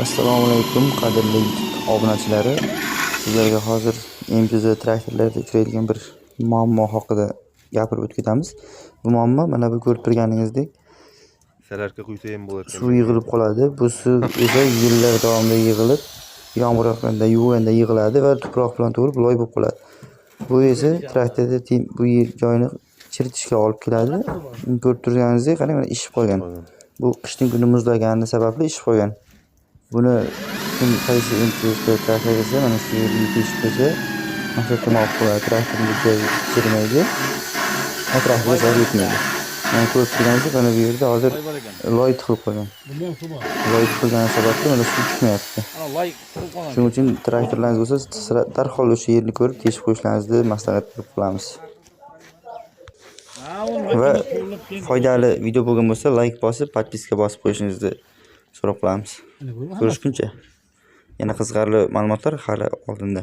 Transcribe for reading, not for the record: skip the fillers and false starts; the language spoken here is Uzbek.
Assalomu alaykum qadrli obunachilari. Sizlarga hozir MPZ traktorlarda uchraydigan bir muammo haqida gapirib o'tamiz. Bu muammo mana bu ko'rib turganingizdek Salarga quysa ham bo'lar. suv yig'ilib qoladi. Bu suv esa yillar davomida yig'ilib, yomg'ir yog'ganda, yuvganda yig'iladi va tuproq bilan to'lib loy bo'lib qoladi. Bu esa traktorda bu joyni chiritishga olib keladi. Ko'rib turganingizdek, qarang, mana ishib qolgan. Bu qishning kuni muzlagani sababli ishib qolgan. Buni kim qaysi imtiyozda traktor esa mana shu yerga teshib maqsadga muvofiq bo'ladi. Traktorni chirimaydi, traktorga zarar yetmaydi. Mana ko'rib turganingizdek, mana bu yerda hozir loy tiqilib qolgan. Loy tiqilgani sababli mana suv chiqmayapti. Shuning uchun traktorlaringiz bo'lsa, darhol o'sha yerni ko'rib teshib qo'yishlaringizni maslahat qilamiz. Va foydali video bo'lgan bo'lsa, like bosib, podpiska bosib qo'yishingizni so'rab qolamiz. Ko'rishguncha. Yana qiziqarli ma'lumotlar hali oldinda.